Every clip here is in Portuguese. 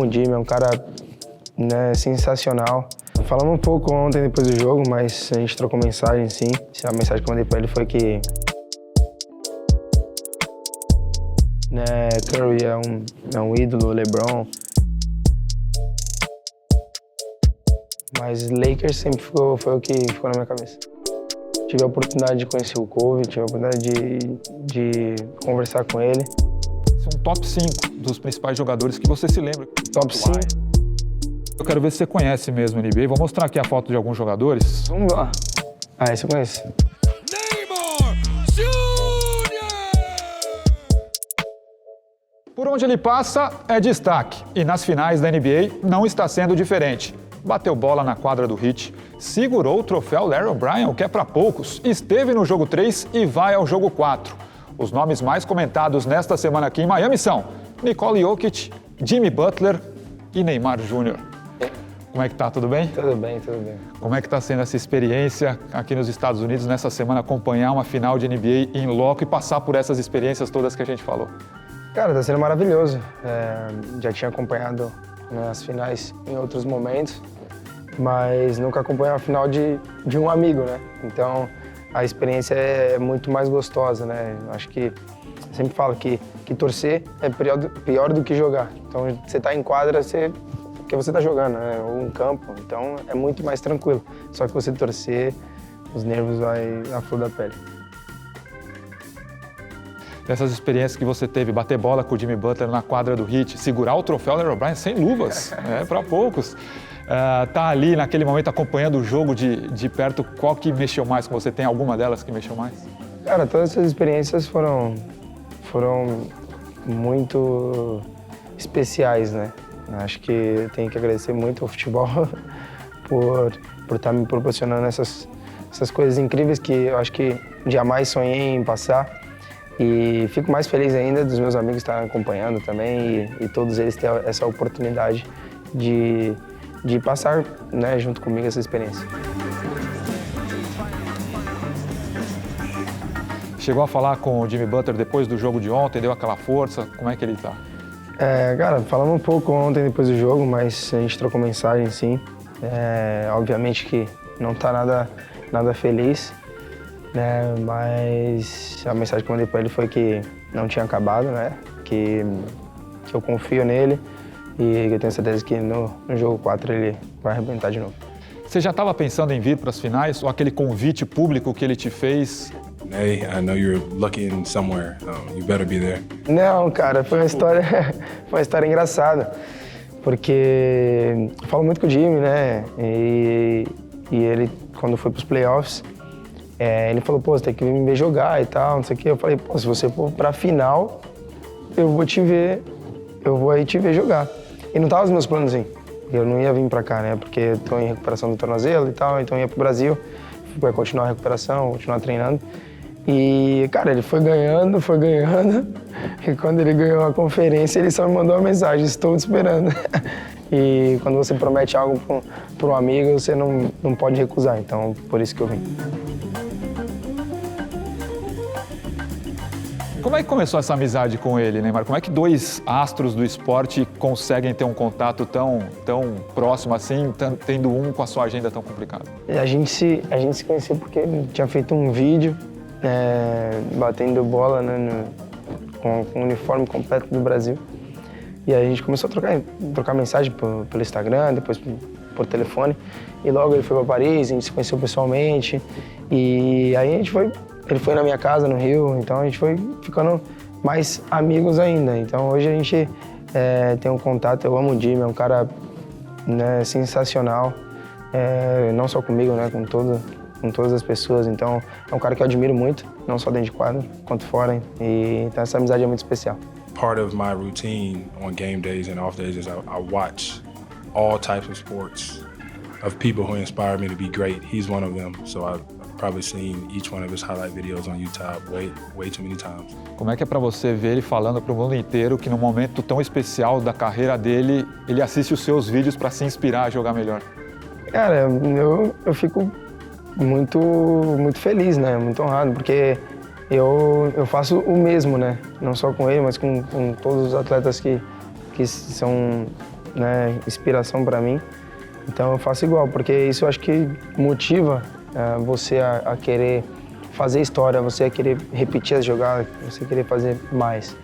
amo o Jimmy, é um cara, né, sensacional. Falamos um pouco ontem depois do jogo, mas a gente trocou mensagem, sim. A mensagem que eu mandei pra ele foi que Curry é um ídolo, LeBron. Mas Lakers sempre foi o que ficou na minha cabeça. Tive a oportunidade de conhecer o Kobe, tive a oportunidade de conversar com ele. São top 5 dos principais jogadores que você se lembra. Top 5? Eu quero ver se você conhece mesmo o NBA. Vou mostrar aqui a foto de alguns jogadores. Vamos lá. Ah, esse eu conheço. Neymar Júnior! Por onde ele passa, é destaque. E nas finais da NBA não está sendo diferente. Bateu bola na quadra do Heat, segurou o troféu Larry O'Brien, o que é para poucos, esteve no jogo 3 e vai ao jogo 4. Os nomes mais comentados nesta semana aqui em Miami são Nikola Jokic, Jimmy Butler e Neymar Júnior. Como é que tá? Tudo bem? Tudo bem, tudo bem. Como é que tá sendo essa experiência aqui nos Estados Unidos nessa semana, acompanhar uma final de NBA em loco e passar por essas experiências todas que a gente falou? Cara, tá sendo maravilhoso. Já tinha acompanhado, né, as finais em outros momentos, mas nunca acompanhei a final de um amigo, né? Então a experiência é muito mais gostosa, né? Acho que eu sempre falo que torcer é pior do que jogar. Então você tá em quadra, porque você tá jogando, né? Ou em campo, então é muito mais tranquilo. Só que você torcer, os nervos vai à flor da pele. Dessas experiências que você teve, bater bola com o Jimmy Butler na quadra do Heat, segurar o troféu Larry O'Brien sem luvas, para poucos. Tá ali naquele momento acompanhando o jogo de perto, qual que mexeu mais com você? Tem alguma delas que mexeu mais? Cara, todas essas experiências foram muito especiais, né? Acho que eu tenho que agradecer muito ao futebol por estar me proporcionando essas coisas incríveis que eu acho que jamais sonhei em passar. E fico mais feliz ainda dos meus amigos estarem acompanhando também e todos eles terem essa oportunidade de passar, né, junto comigo essa experiência. Chegou a falar com o Jimmy Butler depois do jogo de ontem, deu aquela força, como é que ele tá? Cara, falamos um pouco ontem depois do jogo, mas a gente trocou mensagem, sim. Obviamente que não tá nada feliz, né, mas a mensagem que eu mandei pra ele foi que não tinha acabado, né, que eu confio nele e que eu tenho certeza que no jogo 4 ele vai arrebentar de novo. Você já estava pensando em vir para as finais ou aquele convite público que ele te fez? Hey, I know you're looking somewhere. You better be there. Não, cara, foi uma história engraçada, porque eu falo muito com o Jimmy, né, e ele, quando foi pros playoffs, ele falou, pô, você tem que vir me ver jogar e tal, não sei o quê. Eu falei, pô, se você for pra final, eu vou aí te ver jogar. E não tava nos meus planos, assim. Eu não ia vir pra cá, né, porque eu tô em recuperação do tornozelo e tal, então eu ia pro Brasil, pra continuar a recuperação, continuar treinando. E, cara, ele foi ganhando, e quando ele ganhou a conferência, ele só me mandou uma mensagem, estou te esperando. E quando você promete algo para um amigo, você não pode recusar, então por isso que eu vim. Como é que começou essa amizade com ele, Neymar? Como é que dois astros do esporte conseguem ter um contato tão próximo assim, tendo um com a sua agenda tão complicada? A gente se conheceu porque ele tinha feito um vídeo batendo bola, né, com o uniforme completo do Brasil. E aí a gente começou a trocar mensagem pelo Instagram, depois por telefone. E logo ele foi para Paris, a gente se conheceu pessoalmente. E aí ele foi na minha casa no Rio, então a gente foi ficando mais amigos ainda. Então hoje a gente tem um contato, eu amo o Jimmy, é um cara, né, sensacional, não só comigo, né, com todas as pessoas. Então é um cara que eu admiro muito, não só dentro de quadro, quanto fora. E então essa amizade é muito especial. Part of my routine on game days and off days is I watch all types of sports of people who inspire me to be great. He's one of them, so I've probably seen each one of his highlight videos on YouTube way too many times. Como é que é para você ver ele falando para o mundo inteiro que num momento tão especial da carreira dele, ele assiste os seus vídeos para se inspirar a jogar melhor? Cara, eu fico muito feliz, né? Muito honrado, porque eu faço o mesmo, né? Não só com ele, mas com todos os atletas que são né, inspiração para mim. Então eu faço igual, porque isso eu acho que motiva você a querer fazer história, você a querer repetir as jogadas, você querer fazer mais.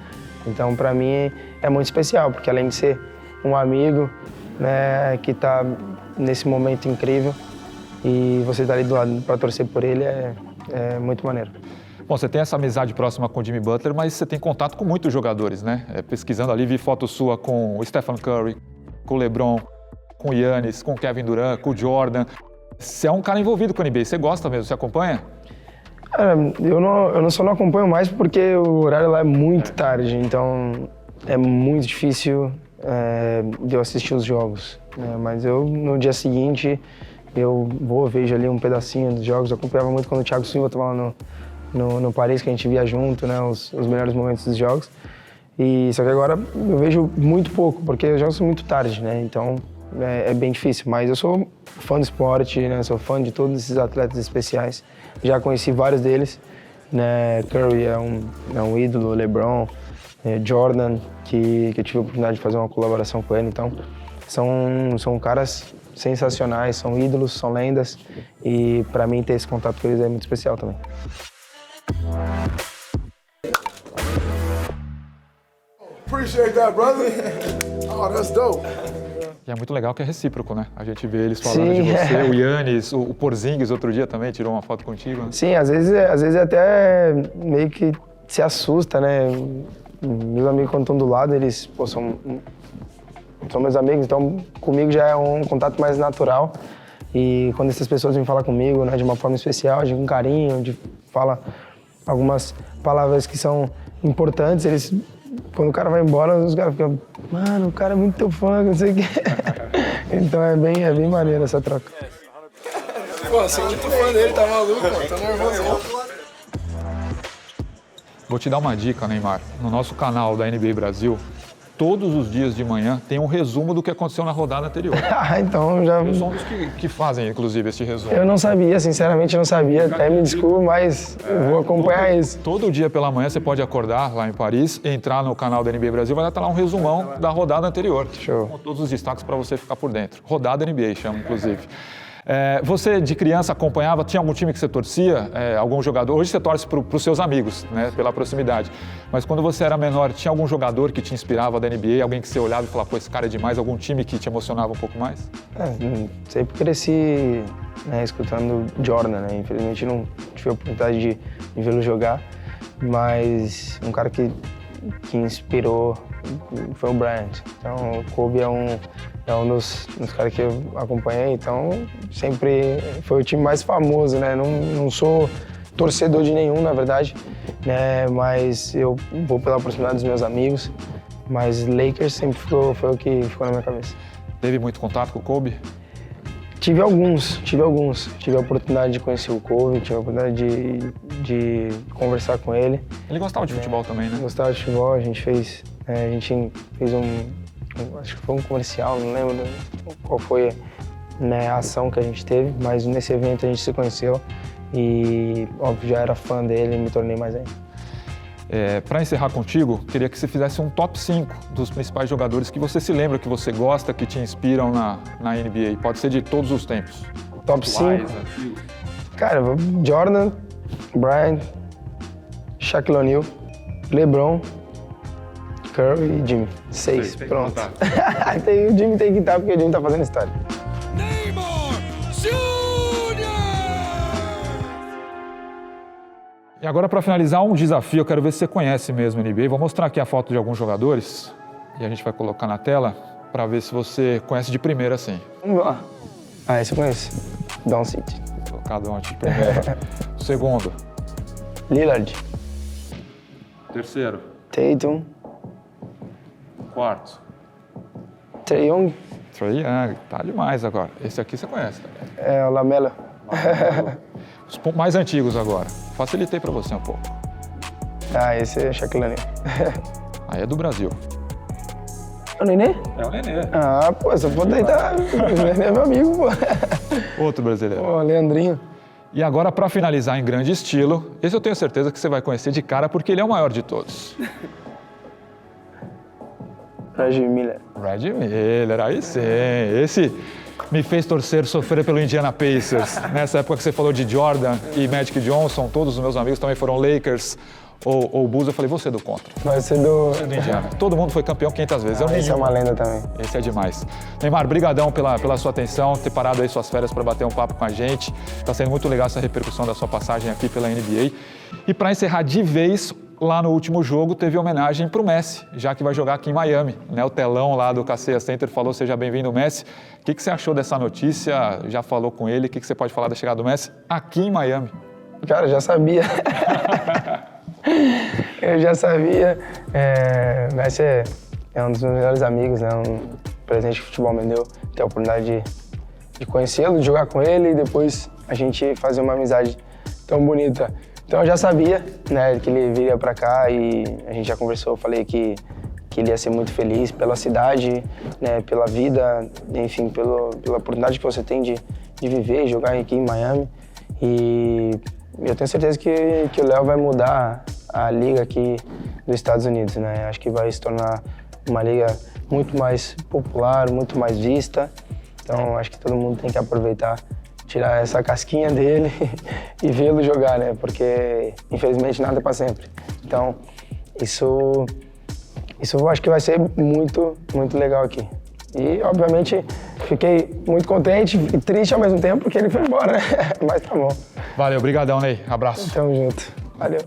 Então para mim é muito especial, porque além de ser um amigo, né, que está nesse momento incrível e você tá ali do lado para torcer por ele é muito maneiro. Bom, você tem essa amizade próxima com o Jimmy Butler, mas você tem contato com muitos jogadores, né? Pesquisando ali, vi foto sua com o Stephen Curry, com o LeBron, com o Giannis, com o Kevin Durant, com o Jordan. Você é um cara envolvido com a NBA, você gosta mesmo, você acompanha? Eu só não acompanho mais porque o horário lá é muito tarde, então é muito difícil de eu assistir os jogos. Mas eu, no dia seguinte, eu vejo ali um pedacinho dos jogos. Eu acompanhava muito quando o Thiago Silva estava lá no Paris, que a gente via junto, né, os melhores momentos dos jogos. Só que agora eu vejo muito pouco, porque os jogos são muito tarde, né? Então é bem difícil. Mas eu sou fã do esporte, né? Sou fã de todos esses atletas especiais. Já conheci vários deles, né? Curry é um ídolo, LeBron, Jordan, que eu tive a oportunidade de fazer uma colaboração com ele. Então são caras sensacionais, são ídolos, são lendas. E para mim ter esse contato com eles é muito especial também. Appreciate that, brother. Oh, that's dope. E é muito legal que é recíproco, né? A gente vê eles falando de você, o Giannis, o Porzingis outro dia também tirou uma foto contigo, né? Sim, às vezes até meio que se assusta, né? Meus amigos quando estão do lado, eles são meus amigos, então comigo já é um contato mais natural. E quando essas pessoas vêm falar comigo, né, de uma forma especial, de um carinho, de fala algumas palavras que são importantes, quando o cara vai embora, os caras ficam, mano, o cara é muito teu fã, não sei o quê. Então é bem maneiro essa troca. Pô, sou muito fã dele, tá maluco, mano, tá nervoso. Vou te dar uma dica, Neymar. No nosso canal da NBA Brasil, todos os dias de manhã tem um resumo do que aconteceu na rodada anterior. Então já... Eu sou um dos que fazem, inclusive, esse resumo. Eu não sabia, sinceramente não sabia, até me desculpo, mas eu vou acompanhar isso. Todo dia pela manhã você pode acordar lá em Paris, entrar no canal da NBA Brasil, vai estar lá um resumão da rodada anterior. Show. Com todos os destaques para você ficar por dentro. Rodada NBA chama, inclusive. Você, de criança, acompanhava, tinha algum time que você torcia, algum jogador? Hoje você torce para os seus amigos, né, pela proximidade. Mas quando você era menor, tinha algum jogador que te inspirava da NBA? Alguém que você olhava e falava, pô, esse cara é demais? Algum time que te emocionava um pouco mais? Sempre cresci, né, escutando Jordan, né? Infelizmente não tive a oportunidade de vê-lo jogar, mas um cara que inspirou foi o Bryant. Então o Kobe é um dos caras que eu acompanhei, então sempre foi o time mais famoso, né? Não sou torcedor de nenhum, na verdade, né? Mas eu vou pela proximidade dos meus amigos, mas Lakers sempre foi o que ficou na minha cabeça. Teve muito contato com o Kobe? Tive alguns. Tive a oportunidade de conhecer o Kobe, tive a oportunidade de conversar com ele. Ele gostava de futebol também, né? Gostava de futebol, a gente fez acho que foi um comercial, não lembro qual foi, né, a ação que a gente teve, mas nesse evento a gente se conheceu e, óbvio, já era fã dele e me tornei mais ainda. Para encerrar contigo, queria que você fizesse um top 5 dos principais jogadores que você se lembra, que você gosta, que te inspiram na NBA. Pode ser de todos os tempos. Top 5? Cara, Jordan, Bryant, Shaquille O'Neal, LeBron, Curry e Jimmy. 6, pronto. O Jimmy tem que estar porque o Jimmy tá fazendo história. Neymar Jr. E agora, para finalizar, um desafio. Eu quero ver se você conhece mesmo a NBA. Vou mostrar aqui a foto de alguns jogadores e a gente vai colocar na tela para ver se você conhece de primeira, assim. Vamos lá. Esse eu conheço. Doncic. Vou colocar Doncic primeiro. Segundo. Lillard. Terceiro. Tatum. Quarto. Trae Young. Trae Young, tá demais agora. Esse aqui você conhece também. O Lamelo. Os mais antigos agora. Facilitei pra você um pouco. Esse é Shaquille O'Neal. Aí é do Brasil. É o Nenê? É o Nenê. Pô, essa foto aí tá... O Nenê é meu amigo, pô. Outro brasileiro. Pô, Leandrinho. E agora, pra finalizar em grande estilo, esse eu tenho certeza que você vai conhecer de cara porque ele é o maior de todos. Reggie Miller. Reggie Miller, aí sim. Esse me fez sofrer pelo Indiana Pacers. Nessa época que você falou de Jordan e Magic Johnson, todos os meus amigos também foram Lakers ou Bulls. Eu falei, você é do contra. Vai ser do Indiana. Todo mundo foi campeão 500 vezes. Esse é uma lenda também. Esse é demais. Neymar, brigadão pela sua atenção, ter parado aí suas férias para bater um papo com a gente. Tá sendo muito legal essa repercussão da sua passagem aqui pela NBA. E para encerrar de vez, lá no último jogo teve homenagem para o Messi, já que vai jogar aqui em Miami. Né? O telão lá do Kaseya Center falou, seja bem-vindo, Messi. O que você achou dessa notícia? Já falou com ele? O que você pode falar da chegada do Messi aqui em Miami? Cara, já sabia. Eu já sabia. Messi é um dos meus melhores amigos, né? Um presente que o futebol me deu. Ter a oportunidade de conhecê-lo, de jogar com ele e depois a gente fazer uma amizade tão bonita. Então eu já sabia, né, que ele viria para cá e a gente já conversou. Eu falei que ele ia ser muito feliz pela cidade, né, pela vida, enfim, pela oportunidade que você tem de viver e jogar aqui em Miami. E eu tenho certeza que o Léo vai mudar a liga aqui dos Estados Unidos, né? Acho que vai se tornar uma liga muito mais popular, muito mais vista. Então acho que todo mundo tem que aproveitar, tirar essa casquinha dele e vê-lo jogar, né? Porque infelizmente nada é para sempre. Então isso eu acho que vai ser muito, muito legal aqui. E, obviamente, fiquei muito contente e triste ao mesmo tempo porque ele foi embora, né? Mas tá bom. Valeu, brigadão, Ney. Abraço. Tamo junto. Valeu.